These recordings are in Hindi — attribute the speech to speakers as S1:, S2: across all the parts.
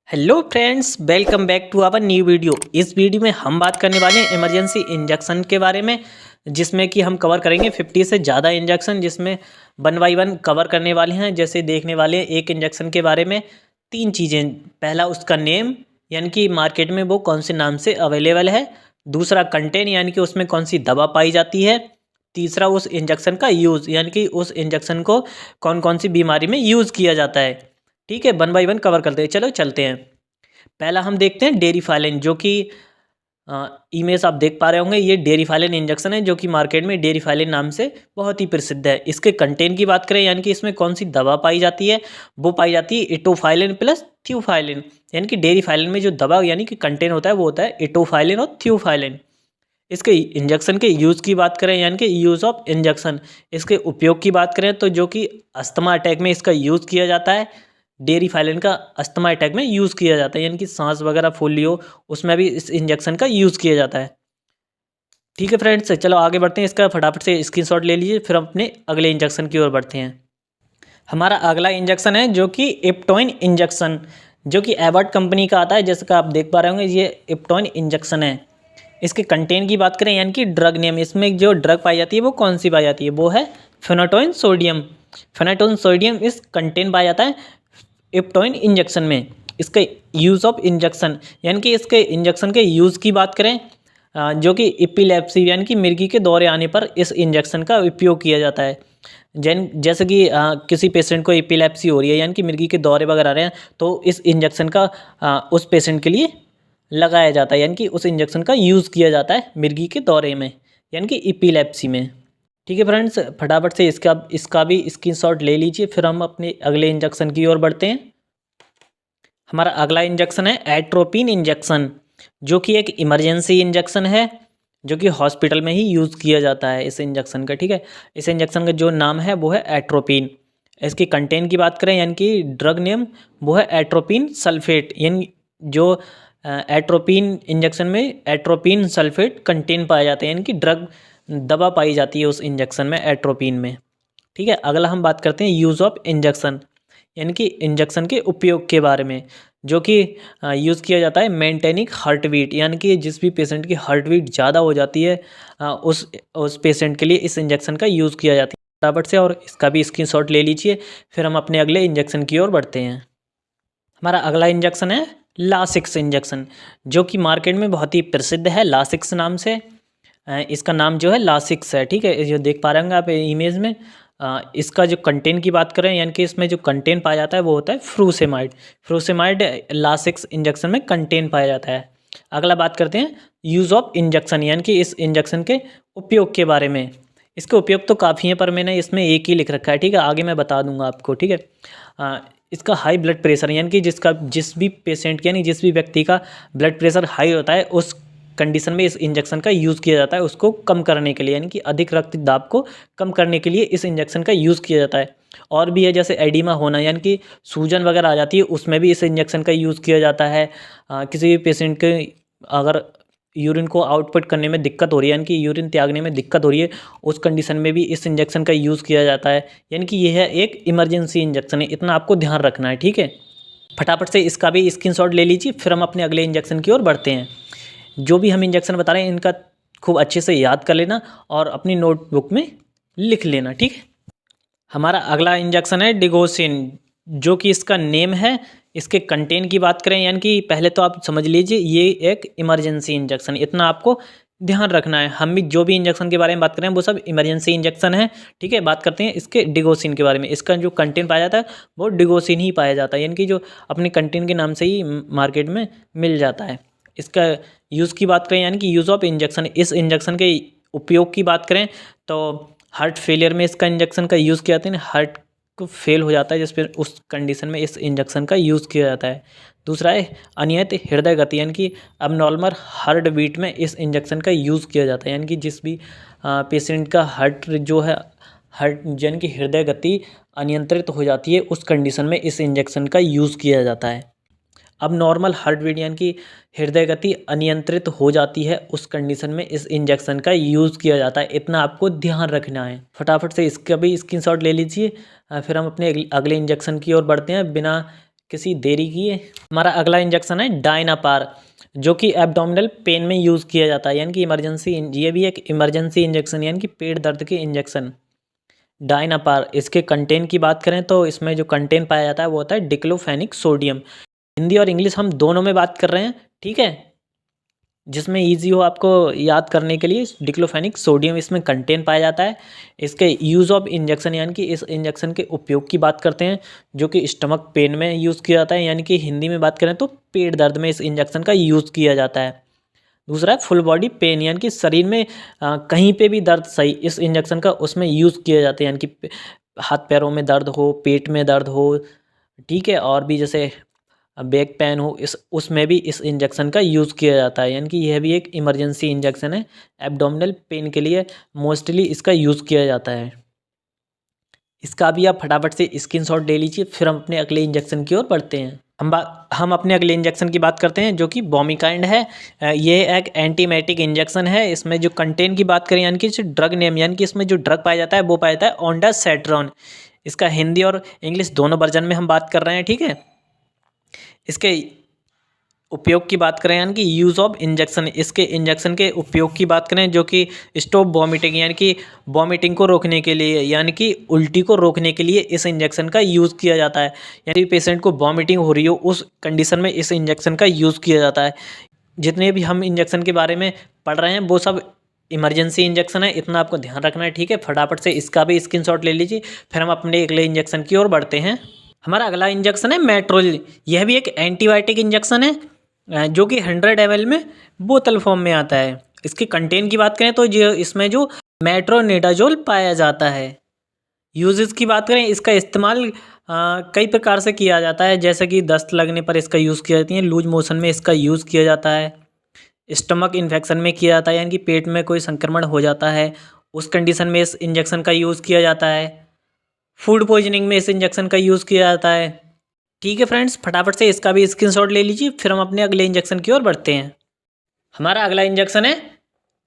S1: Hello friends, welcome back to our new video. इस वीडियो में हम बात करने वाले हैं इमरजेंसी इंजेक्शन के बारे में, जिसमें कि हम कवर करेंगे 50 से ज़्यादा इंजेक्शन, जिसमें वन बाय वन कवर करने वाले हैं। जैसे देखने वाले हैं एक इंजेक्शन के बारे में तीन चीज़ें। पहला उसका नेम, यानी कि मार्केट में वो कौन से नाम से अवेलेबल है। दूसरा कंटेंट, यानी कि उसमें कौन सी दवा पाई जाती है। तीसरा उस इंजेक्शन का यूज़, यानी कि उस इंजेक्शन को कौन कौन सी बीमारी में यूज़ किया जाता है। ठीक है, वन बाय वन कवर करते हैं। चलो चलते हैं। पहला हम देखते हैं डेरिफालिन, जो कि इमेज आप देख पा रहे होंगे। ये डेरिफालिन इंजेक्शन है जो कि मार्केट में डेरिफालिन नाम से बहुत ही प्रसिद्ध है। इसके कंटेंट की बात करें, यानी कि इसमें कौन सी दवा पाई जाती है, वो पाई जाती है इटोफाइलिन प्लस थ्यूफाइलिन। यानी कि डेरिफाइलिन में जो दवा यानी कि कंटेंट होता है वो होता है इटोफाइलिन और थ्यूफाइलिन। इसके इंजेक्शन के यूज़ की बात करें, यानी कि यूज़ ऑफ इंजेक्शन, इसके उपयोग की बात करें तो जो कि अस्थमा अटैक में इसका यूज़ किया जाता है। डेरिफाइलिन का अस्थमा अटैक में यूज़ किया जाता है, यानी कि सांस वगैरह फूल ली हो उसमें भी इस इंजेक्शन का यूज़ किया जाता है। ठीक है फ्रेंड्स, चलो आगे बढ़ते हैं। इसका फटाफट से स्क्रीनशॉट ले लीजिए, फिर हम अपने अगले इंजेक्शन की ओर बढ़ते हैं। हमारा अगला इंजेक्शन है जो कि इप्टोइन इंजेक्शन, जो कि एबॉट कंपनी का आता है। जैसे कि आप देख पा रहे होंगे, ये इप्टोइन इंजेक्शन है। इसके कंटेंट की बात करें, यानी कि ड्रग नेम, इसमें जो ड्रग पाई जाती है वो कौन सी पाई जाती है, वो है फेनाटोइन सोडियम। फेनाटोइन सोडियम इस कंटेंट पाया जाता है इप्टोइन इंजेक्शन में। इसका यूज़ ऑफ इंजेक्शन, यानी कि इसके इंजेक्शन के यूज़ की बात करें, जो कि एपिलेप्सी यानी कि मिर्गी के दौरे आने पर इस इंजेक्शन का उपयोग किया जाता है। जैसे कि किसी पेशेंट को एपिलेप्सी हो रही है, यानी कि मिर्गी के दौरे वगैरह आ रहे हैं, तो इस इंजेक्शन का उस पेशेंट के लिए लगाया जाता है, यानी कि उस इंजेक्शन का यूज़ किया जाता है मिर्गी के दौरे में, यानी कि एपिलेप्सी में। ठीक है फ्रेंड्स, फटाफट से इसका भी स्क्रीनशॉट ले लीजिए, फिर हम अपने अगले इंजेक्शन की ओर बढ़ते हैं। हमारा अगला इंजेक्शन है एट्रोपिन इंजेक्शन, जो कि एक इमरजेंसी इंजेक्शन है, जो कि हॉस्पिटल में ही यूज़ किया जाता है इस इंजेक्शन का। ठीक है, इस इंजेक्शन का जो नाम है वो है एट्रोपिन। इसके कंटेंट की बात करें, यानी कि ड्रग नेम, वो है एट्रोपिन सल्फेट। यानी जो एट्रोपिन इंजेक्शन में एट्रोपिन सल्फेट कंटेंट पाया जाता है, यानी कि ड्रग दवा पाई जाती है उस इंजेक्शन में, एट्रोपिन में। ठीक है, अगला हम बात करते हैं यूज़ ऑफ इंजेक्शन, यानी कि इंजेक्शन के उपयोग के बारे में, जो कि यूज़ किया जाता है मेंटेनिंग हार्ट बीट, यानी कि जिस भी पेशेंट की हार्ट बीट ज़्यादा हो जाती है उस पेशेंट के लिए इस इंजेक्शन का यूज़ किया जाता है। फटाफट से और इसका भी स्क्रीनशॉट ले लीजिए, फिर हम अपने अगले इंजेक्शन की ओर बढ़ते हैं। हमारा अगला इंजेक्शन है लासिक्स इंजेक्शन, जो कि मार्केट में बहुत ही प्रसिद्ध है लासिक्स नाम से। इसका नाम जो है लासिक्स है। ठीक है, ये जो देख पा रहे होंगे आप इमेज में, इसका जो कंटेंट की बात करें, यानी कि इसमें जो कंटेंट पाया जाता है वो होता है फ्रूसेमाइड। फ्रूसेमाइड लासिक्स इंजेक्शन में कंटेंट पाया जाता है। अगला बात करते हैं यूज़ ऑफ इंजेक्शन, यानी कि इस इंजेक्शन के उपयोग के बारे में। इसके उपयोग तो काफ़ी हैं, पर मैंने इसमें एक ही लिख रखा है। ठीक है, आगे मैं बता दूंगा आपको। ठीक है, इसका हाई ब्लड प्रेशर, यानी कि जिस भी पेशेंट यानी जिस भी व्यक्ति का ब्लड प्रेशर हाई होता है, उस कंडीशन में इस इंजेक्शन का यूज़ किया जाता है उसको कम करने के लिए, यानी कि अधिक रक्तदाब को कम करने के लिए इस इंजेक्शन का यूज़ किया जाता है। और भी है, जैसे एडिमा होना, यानी कि सूजन वगैरह आ जाती है, उसमें भी इस इंजेक्शन का यूज़ किया जाता है। किसी भी पेशेंट के अगर यूरिन को आउटपुट करने में दिक्कत हो रही है, यानी कि यूरिन त्यागने में दिक्कत हो रही है, उस कंडीशन में भी इस इंजेक्शन का यूज़ किया जाता है। यानी कि यह है एक इमरजेंसी इंजेक्शन है, इतना आपको ध्यान रखना है। ठीक है, फटाफट से इसका भी स्क्रीनशॉट ले लीजिए, फिर हम अपने अगले इंजेक्शन की ओर बढ़ते हैं। जो भी हम इंजेक्शन बता रहे हैं इनका खूब अच्छे से याद कर लेना और अपनी नोटबुक में लिख लेना। ठीक है, हमारा अगला इंजेक्शन है डिगोसिन, जो कि इसका नेम है। इसके कंटेंट की बात करें, यानी कि पहले तो आप समझ लीजिए ये एक इमरजेंसी इंजेक्शन, इतना आपको ध्यान रखना है। हम भी जो भी इंजेक्शन के बारे में बात करें वो सब इमरजेंसी इंजेक्शन है। ठीक है, बात करते हैं इसके डिगोसिन के बारे में। इसका जो कंटेंट पाया जाता है वो डिगोसिन ही पाया जाता है, यानी कि जो अपने कंटेंट के नाम से ही मार्केट में मिल जाता है। इसका यूज़ की बात करें, यानी कि यूज़ ऑफ इंजेक्शन, इस इंजेक्शन के उपयोग की बात करें तो हार्ट फेलियर में इसका इंजेक्शन का यूज़ किया जाता है। हार्ट को फेल हो जाता है जिस पर, उस कंडीशन में इस इंजेक्शन का यूज़ किया जाता है। दूसरा है अनियत हृदय गति, यानी कि अबनॉर्मल हार्ट बीट में इस इंजेक्शन का यूज़ किया जाता है। यानी कि जिस भी पेशेंट का हार्ट जो है हार्ट यानी कि हृदय गति अनियंत्रित हो जाती है, उस कंडीशन में इस इंजेक्शन का यूज़ किया जाता है। अब नॉर्मल हार्ट बीट यानी कि हृदय गति अनियंत्रित हो जाती है, उस कंडीशन में इस इंजेक्शन का यूज़ किया जाता है, इतना आपको ध्यान रखना है। फटाफट से इसका भी स्क्रीनशॉट ले लीजिए, फिर हम अपने अगले इंजेक्शन की ओर बढ़ते हैं बिना किसी देरी की है। हमारा अगला इंजेक्शन है डायनापार, जो कि एब्डोमिनल पेन में यूज़ किया जाता है, यानी कि इमरजेंसी, ये भी एक इमरजेंसी इंजेक्शन यानी कि पेट दर्द के इंजेक्शन। डायनापार, इसके कंटेंट की बात करें तो इसमें जो कंटेंट पाया जाता है वो होता है डिक्लोफेनिक सोडियम। हिंदी और इंग्लिश हम दोनों में बात कर रहे हैं, ठीक है, जिसमें इजी हो आपको याद करने के लिए। डिक्लोफेनिक सोडियम इसमें कंटेंट पाया जाता है। इसके यूज़ ऑफ इंजेक्शन, यानी कि इस इंजेक्शन के उपयोग की बात करते हैं, जो कि स्टमक पेन में यूज़ किया जाता है, यानी कि हिंदी में बात करें तो पेट दर्द में इस इंजेक्शन का यूज़ किया जाता है। दूसरा है फुल बॉडी पेन, यानी कि शरीर में कहीं पे भी दर्द सही इस इंजेक्शन का उसमें यूज़ किया जाता है, यानी कि हाथ पैरों में दर्द हो, पेट में दर्द हो, ठीक है, और भी जैसे बैक पेन हो, इस उसमें भी इस इंजेक्शन का यूज़ किया जाता है, यानी कि यह भी एक इमरजेंसी इंजेक्शन है। एब्डोमिनल पेन के लिए मोस्टली इसका यूज़ किया जाता है। इसका भी आप फटाफट से स्क्रीनशॉट ले लीजिए, फिर हम अपने अगले इंजेक्शन की ओर बढ़ते हैं। हम अपने अगले इंजेक्शन की बात करते हैं, जो कि बोमिकाइंड है। ये एक एंटीमेटिक इंजेक्शन है। इसमें जो कंटेंट की बात करें, यानी कि जो ड्रग नेम, यानी कि इसमें जो ड्रग पाया जाता है वो पाया जाता है ओंडासेट्रॉन। इसका हिंदी और इंग्लिश दोनों वर्जन में हम बात कर रहे हैं, ठीक है। इसके उपयोग की बात करें, यानी कि यूज़ ऑफ इंजेक्शन, इसके इंजेक्शन के उपयोग की बात करें, जो कि स्टॉप वॉमिटिंग, यानी कि वॉमिटिंग को रोकने के लिए, यानी कि उल्टी को रोकने के लिए इस इंजेक्शन का यूज़ किया जाता है। यानी पेशेंट को वॉमिटिंग हो रही हो उस कंडीशन में इस इंजेक्शन का यूज़ किया जाता है। जितने भी हम इंजेक्शन के बारे में पढ़ रहे हैं वो सब इमरजेंसी इंजेक्शन है, इतना आपको ध्यान रखना है, ठीक है। फटाफट से इसका भी स्क्रीनशॉट ले लीजिए, फिर हम अपने अगले इंजेक्शन की ओर बढ़ते हैं। हमारा अगला इंजेक्शन है मेट्रोल। यह भी एक एंटीबायोटिक इंजेक्शन है, जो कि 100 ml में बोतल फॉर्म में आता है। इसके कंटेंट की बात करें तो इसमें जो मेट्रोनिडाजोल पाया जाता है। यूजेस की बात करें, इसका इस्तेमाल कई प्रकार से किया जाता है, जैसे कि दस्त लगने पर इसका यूज़ किया जाती है, लूज मोशन में इसका यूज़ किया जाता है, स्टमक इन्फेक्शन में किया जाता है, यानी कि पेट में कोई संक्रमण हो जाता है उस कंडीशन में इस इंजेक्शन का यूज़ किया जाता है, फूड पॉइजनिंग में इस इंजेक्शन का यूज़ किया जाता है, ठीक है फ्रेंड्स। फटाफट से इसका भी स्क्रीनशॉट ले लीजिए, फिर हम अपने अगले इंजेक्शन की ओर बढ़ते हैं। हमारा अगला इंजेक्शन है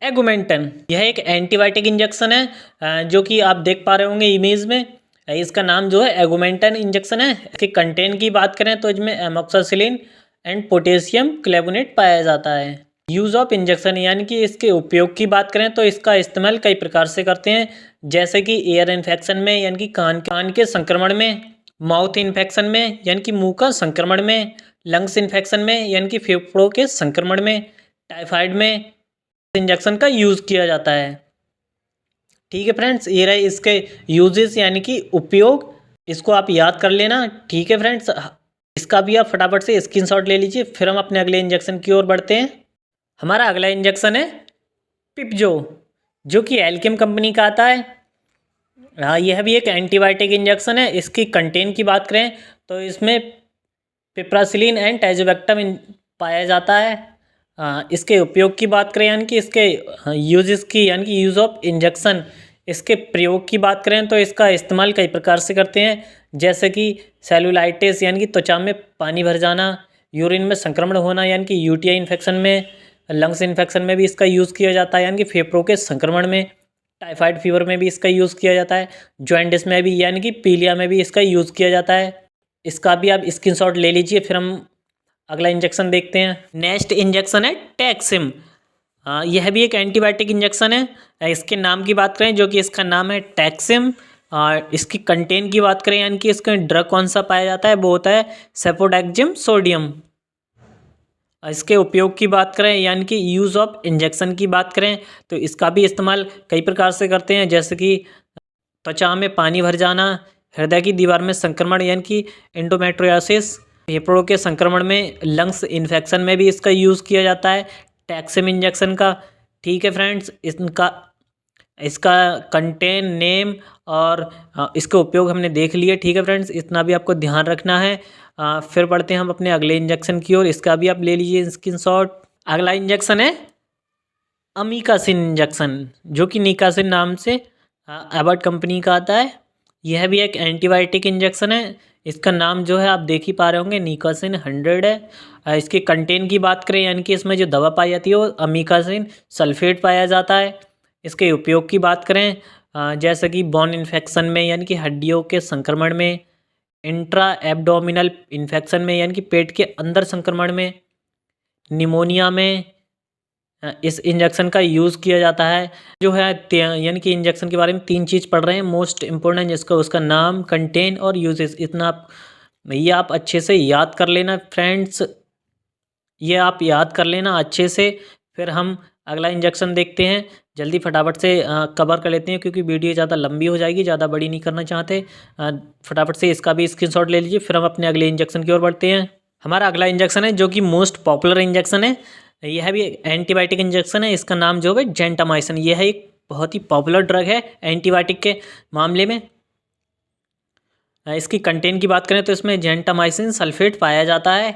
S1: एगुमेंटन। यह एक एंटीबायोटिक इंजेक्शन है, जो कि आप देख पा रहे होंगे इमेज में। इसका नाम जो है एगुमेंटन इंजेक्शन है। इसके कंटेंट की बात करें तो इसमें एमोक्सासिलिन एंड पोटेशियम क्लेबोनेट पाया जाता है। यूज़ ऑफ इंजेक्शन, यानी कि इसके उपयोग की बात करें तो इसका इस्तेमाल कई प्रकार से करते हैं, जैसे कि एयर इन्फेक्शन में, यानी कि कान के संक्रमण में, माउथ इन्फेक्शन में, यानी कि मुंह का संक्रमण में, लंग्स इन्फेक्शन में, यानी कि फेफड़ों के संक्रमण में, टाइफाइड में इंजेक्शन का यूज़ किया जाता है, ठीक है फ्रेंड्स। ये रहे इसके यूजेस, यानी कि उपयोग, इसको आप याद कर लेना, ठीक है फ्रेंड्स। इसका भी आप फटाफट से स्क्रीनशॉट ले लीजिए, फिर हम अपने अगले इंजेक्शन की ओर बढ़ते हैं। हमारा अगला इंजेक्शन है पिपजो, जो कि एल्केम कंपनी का आता है। हाँ, यह भी एक एंटीबायोटिक इंजेक्शन है। इसकी कंटेंट की बात करें तो इसमें पिप्रासिलिन एंड टैजोबैक्टम पाया जाता है। इसके उपयोग की बात करें, यानी कि इसके यूजेस की, यानी कि यूज़ ऑफ इंजेक्शन, इसके प्रयोग की बात करें तो इसका इस्तेमाल कई प्रकार से करते हैं, जैसे कि सेलुलाइटिस, यानी कि त्वचा में पानी भर जाना, यूरिन में संक्रमण होना, यानी कि यूटीआई इन्फेक्शन में, लंग्स इन्फेक्शन में भी इसका यूज़ किया जाता है, यानी कि फेफड़ों के संक्रमण में, टाइफाइड फीवर में भी इसका यूज़ किया जाता है, जॉइंटिस में भी, यानी कि पीलिया में भी इसका यूज़ किया जाता है। इसका भी आप स्क्रीनशॉट ले लीजिए, फिर हम अगला इंजेक्शन देखते हैं। नेक्स्ट इंजेक्शन है टैक्सिम। यह भी एक एंटीबायोटिक इंजेक्शन है। इसके नाम की बात करें, जो कि इसका नाम है टैक्सिम, और इसकी कंटेंट की बात करें, यानी कि इसका ड्रग कौन सा पाया जाता है, वो होता है सेफोडेक्जिम सोडियम। इसके उपयोग की बात करें, यानी कि यूज़ ऑफ इंजेक्शन की बात करें तो इसका भी इस्तेमाल कई प्रकार से करते हैं, जैसे कि त्वचा में पानी भर जाना, हृदय की दीवार में संक्रमण, यानी कि एंडोमेट्रियोसिस, फेफड़ों के संक्रमण में, लंग्स इन्फेक्शन में भी इसका यूज़ किया जाता है टैक्सिम इंजेक्शन का, ठीक है फ्रेंड्स। इसका कंटेन नेम और इसके उपयोग हमने देख लिए, ठीक है फ्रेंड्स, इतना भी आपको ध्यान रखना है। फिर बढ़ते हैं हम अपने अगले इंजेक्शन की ओर, इसका भी आप ले लीजिए स्क्रीनशॉट। अगला इंजेक्शन है अमीकासिन इंजेक्शन, जो कि निकासिन नाम से एबॉट कंपनी का आता है। यह भी एक एंटीबायोटिक इंजेक्शन है। इसका नाम जो है आप देख ही पा रहे होंगे, निकासिन 100 है। इसके कंटेंट की बात करें, यानी कि इसमें जो दवा पाई जाती है वो अमीकासिन सल्फेट पाया जाता है। इसके उपयोग की बात करें, जैसे कि बोन इन्फेक्शन में, यानी कि हड्डियों के संक्रमण में, इंट्रा एब्डोमिनल इन्फेक्शन में यानी कि पेट के अंदर संक्रमण में, निमोनिया में इस इंजेक्शन का यूज़ किया जाता है। जो है यानी कि इंजेक्शन के बारे में 3 चीज़ पढ़ रहे हैं मोस्ट इम्पोर्टेंट, जिसका उसका नाम, कंटेन और यूजेस। इतना ये आप अच्छे से याद कर लेना फ्रेंड्स, ये आप याद कर लेना अच्छे से। फिर हम अगला इंजेक्शन देखते हैं, जल्दी फटाफट से कवर कर लेते हैं क्योंकि वीडियो ज़्यादा लंबी हो जाएगी, ज़्यादा बड़ी नहीं करना चाहते। फटाफट से इसका भी स्क्रीनशॉट ले लीजिए, फिर हम अपने अगले इंजेक्शन की ओर बढ़ते हैं। हमारा अगला इंजेक्शन है जो कि मोस्ट पॉपुलर इंजेक्शन है, यह भी एंटीबायोटिक इंजेक्शन है। इसका नाम जो है जेंटामाइसिन। यह है एक बहुत ही पॉपुलर ड्रग है एंटीबायोटिक के मामले में। इसकी कंटेंट की बात करें तो इसमें जेंटामाइसिन सल्फेट पाया जाता है।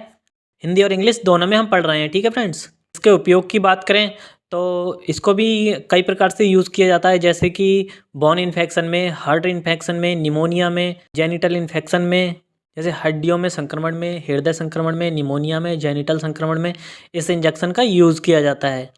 S1: हिंदी और इंग्लिश दोनों में हम पढ़ रहे हैं, ठीक है फ्रेंड्स। इसके उपयोग की बात करें तो इसको भी कई प्रकार से यूज़ किया जाता है, जैसे कि बोन इन्फेक्शन में, हार्ट इन्फेक्शन में, निमोनिया में, जेनिटल इन्फेक्शन में, जैसे हड्डियों में संक्रमण में, हृदय संक्रमण में, निमोनिया में, जेनिटल संक्रमण में इस इंजेक्शन का यूज़ किया जाता है,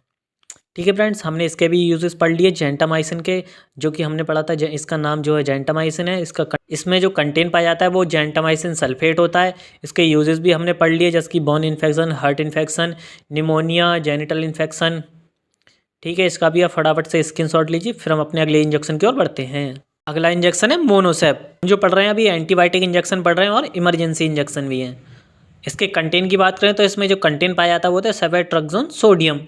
S1: ठीक है फ्रेंड्स। हमने इसके भी यूजेस पढ़ लिए जेंटामाइसिन के, जो कि हमने पढ़ा था। इसका नाम जो है जेंटामाइसिन है। इसमें जो कंटेंट पाया जाता है वो जेंटामाइसिन सल्फेट होता है। इसके यूजेस भी हमने पढ़ लिए, जैसे कि bone infection, heart infection, pneumonia, genital infection, ठीक है। इसका भी आप फटाफट से स्क्रीनशॉट लीजिए, फिर हम अपने अगले इंजेक्शन की ओर बढ़ते हैं। अगला इंजेक्शन है मोनोसेप। जो पढ़ रहे हैं अभी एंटीबायोटिक इंजेक्शन पढ़ रहे हैं और इमरजेंसी इंजेक्शन भी हैं। इसके कंटेंट की बात करें तो इसमें जो कंटेंट पाया जाता है वो होता है सेफेट्रैक्सोन सोडियम।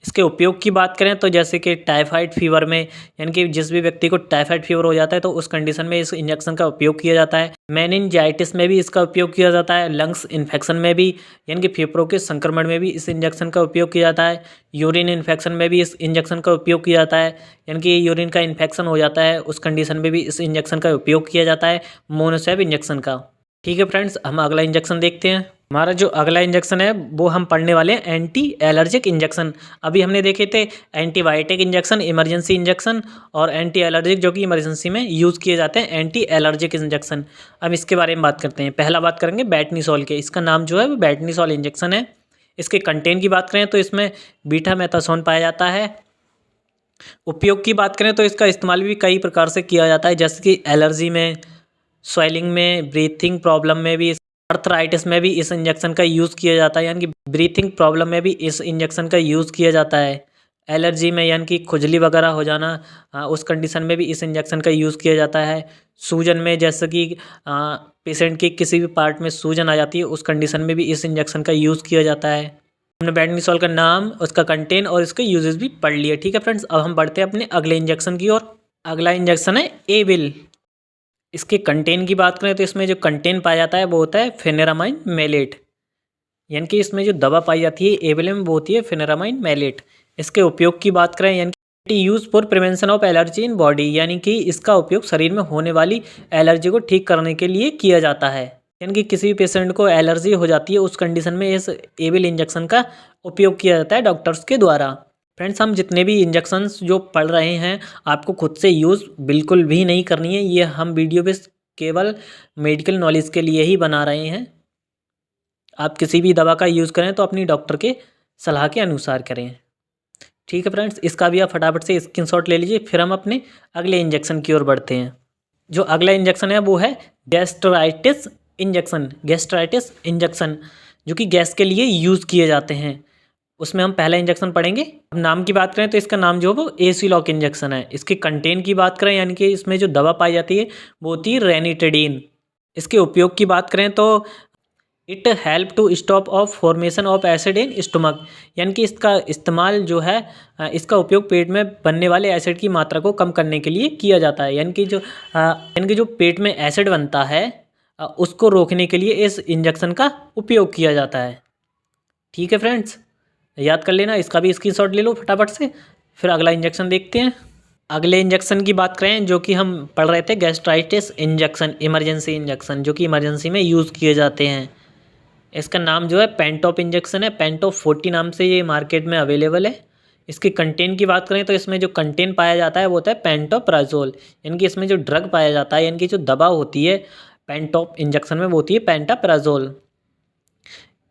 S1: इसके उपयोग की बात करें तो जैसे कि टाइफाइड फीवर में, यानी कि जिस भी व्यक्ति को टाइफाइड फीवर हो जाता है तो उस कंडीशन में इस इंजेक्शन का उपयोग किया जाता है। मेनिनजाइटिस में भी इसका उपयोग किया जाता है। लंग्स इन्फेक्शन में भी, यानी कि फेफड़ों के संक्रमण में भी इस इंजेक्शन का उपयोग किया जाता है। यूरिन इन्फेक्शन में भी इस इंजेक्शन का उपयोग किया जाता है, यानी कि यूरिन का इन्फेक्शन हो जाता है उस कंडीशन में भी इस इंजेक्शन का उपयोग किया जाता है, मोनोसेप इंजेक्शन का, ठीक है फ्रेंड्स। हम अगला इंजेक्शन देखते हैं। हमारा जो अगला इंजेक्शन है वो हम पढ़ने वाले हैं एंटी एलर्जिक इंजेक्शन। अभी हमने देखे थे एंटीबायोटिक इंजेक्शन, इमरजेंसी इंजेक्शन, और एंटी एलर्जिक जो कि इमरजेंसी में यूज़ किए जाते हैं एंटी एलर्जिक इंजेक्शन। अब इसके बारे में बात करते हैं। पहला बात करेंगे बेटनीसोल के। इसका नाम जो है वो बेटनीसोल इंजेक्शन है। इसके कंटेंट की बात करें तो इसमें बीटा मेथासोन पाया जाता है। उपयोग की बात करें तो इसका इस्तेमाल भी कई प्रकार से किया जाता है, जैसे कि एलर्जी में, स्वेलिंग में, ब्रीथिंग प्रॉब्लम में भी, अर्थराइटिस में भी इस इंजेक्शन का यूज़ किया जाता है, यानी कि ब्रीथिंग प्रॉब्लम में भी इस इंजेक्शन का यूज़ किया जाता है। एलर्जी में यानी कि खुजली वगैरह हो जाना, उस कंडीशन में भी इस इंजेक्शन का यूज़ किया जाता है। सूजन में, जैसे कि पेशेंट की किसी भी पार्ट में सूजन आ जाती है उस कंडीशन में भी इस इंजेक्शन का यूज़ किया जाता है। हमने बेटनीसोल का नाम, उसका कंटेंट और इसके यूजेस भी पढ़ लिए, ठीक है फ्रेंड्स। अब हम बढ़ते हैं अपने अगले इंजेक्शन की ओर। अगला इंजेक्शन है एविल। इसके कंटेंट की बात करें तो इसमें जो कंटेंट पाया जाता है वो होता है फेनेरामाइन मेलेट, यानी कि इसमें जो दवा पाई जाती है एविल में वो होती है फेनेरामाइन मेलेट। इसके उपयोग की बात करें, यानी कि use for prevention of allergy in body, यानी कि इसका उपयोग शरीर में होने वाली एलर्जी को ठीक करने के लिए किया जाता है। यानी कि किसी भी पेशेंट को एलर्जी हो जाती है उस कंडीशन में इस एविल इंजेक्शन का उपयोग किया जाता है डॉक्टर्स के द्वारा। फ्रेंड्स, हम जितने भी इंजेक्शन्स जो पढ़ रहे हैं आपको खुद से यूज़ बिल्कुल भी नहीं करनी है। ये हम वीडियो पे केवल मेडिकल नॉलेज के लिए ही बना रहे हैं। आप किसी भी दवा का यूज़ करें तो अपनी डॉक्टर के सलाह के अनुसार करें, ठीक है फ्रेंड्स। इसका भी आप फटाफट से स्क्रीनशॉट ले लीजिए, फिर हम अपने अगले इंजेक्शन की ओर बढ़ते हैं। जो अगला इंजेक्शन है वो है गैस्ट्राइटिस इंजेक्शन। गैस्ट्राइटिस इंजेक्शन जो कि गैस के लिए यूज़ किए जाते हैं, उसमें हम पहला इंजेक्शन पढ़ेंगे। अब नाम की बात करें तो इसका नाम जो है वो एसीलॉक इंजेक्शन है। इसके कंटेंट की बात करें, यानी कि इसमें जो दवा पाई जाती है वो होती है रेनिटेडीन। इसके उपयोग की बात करें तो it help to stop of formation of acid in stomach, यानी कि इसका इस्तेमाल जो है इसका उपयोग पेट में बनने वाले एसिड की मात्रा को कम करने के लिए किया जाता है। यानी कि जो पेट में एसिड बनता है उसको रोकने के लिए इस इंजेक्शन का उपयोग किया जाता है, ठीक है फ्रेंड्स। याद कर लेना, इसका भी स्क्रीनशॉट ले लो फटाफट से, फिर अगला इंजेक्शन देखते हैं। अगले इंजेक्शन की बात करें जो कि हम पढ़ रहे थे गैस्ट्राइटिस इंजेक्शन, इमरजेंसी इंजेक्शन जो कि इमरजेंसी में यूज़ किए जाते हैं। इसका नाम जो है पेंटॉप इंजेक्शन है। पेंटॉप 40 नाम से ये मार्केट में अवेलेबल है। इसके कंटेंट की बात करें तो इसमें जो कंटेंट पाया जाता है वो होता है पेंटोप्राजोल, यानी कि इसमें जो ड्रग पाया जाता है, यानी कि जो दवा होती है पेंटॉप इंजेक्शन में वो होती है पेंटाप्राजोल।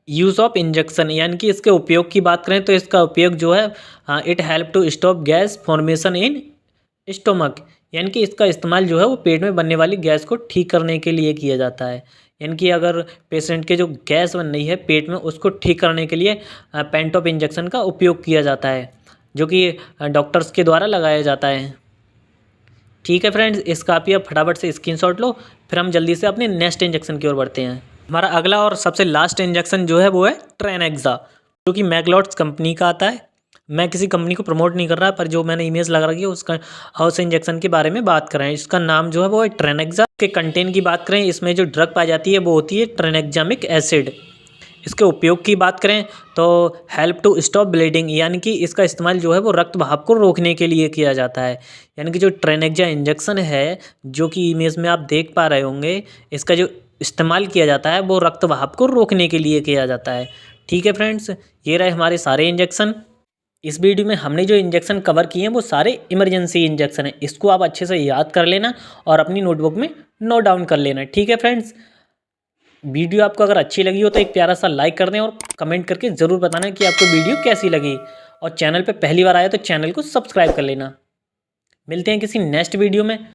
S1: यूज़ ऑफ इंजेक्शन, यानी कि इसके उपयोग की बात करें तो इसका उपयोग जो है it help to stop gas formation in stomach, यानी कि इसका इस्तेमाल जो है वो पेट में बनने वाली गैस को ठीक करने के लिए किया जाता है। यानी कि अगर पेशेंट के जो गैस बन रही है पेट में उसको ठीक करने के लिए पेंटॉप इंजेक्शन का उपयोग किया जाता है, जो कि डॉक्टर्स के द्वारा लगाया जाता है। ठीक है फ्रेंड्स, इसका आप फटाफट से स्क्रीनशॉट लो, फिर हम जल्दी से अपने नेक्स्ट इंजेक्शन की ओर बढ़ते हैं। हमारा अगला और सबसे लास्ट इंजेक्शन जो है वो है ट्रेनेक्सा, जो कि मैकलॉड्स कंपनी का आता है। मैं किसी कंपनी को प्रमोट नहीं कर रहा, पर जो मैंने इमेज लगा रखी है उसका हाउस इंजेक्शन के बारे में बात कर रहे हैं। इसका नाम जो है वो है ट्रेनेक्सा। के कंटेंट की बात करें, इसमें जो ड्रग पाई जाती है वो होती है ट्रेनेक्जामिक एसिड। इसके उपयोग की बात करें तो हेल्प टू स्टॉप ब्लीडिंग, यानी कि इसका इस्तेमाल जो है वो रक्त बहाव को रोकने के लिए किया जाता है। यानी कि जो ट्रेनेक्सा इंजेक्शन है, जो कि इमेज में आप देख पा रहे होंगे, इसका जो इस्तेमाल किया जाता है वो रक्त बहाव को रोकने के लिए किया जाता है। ठीक है फ्रेंड्स, ये रहे हमारे सारे इंजेक्शन। इस वीडियो में हमने जो इंजेक्शन कवर किए हैं वो सारे इमरजेंसी इंजेक्शन हैं। इसको आप अच्छे से याद कर लेना और अपनी नोटबुक में नोट डाउन कर लेना। ठीक है फ्रेंड्स, वीडियो आपको अगर अच्छी लगी हो तो एक प्यारा सा लाइक कर दें और कमेंट करके ज़रूर बताना कि आपको वीडियो कैसी लगी। और चैनल पे पहली बार आया तो चैनल को सब्सक्राइब कर लेना। मिलते हैं किसी नेक्स्ट वीडियो में।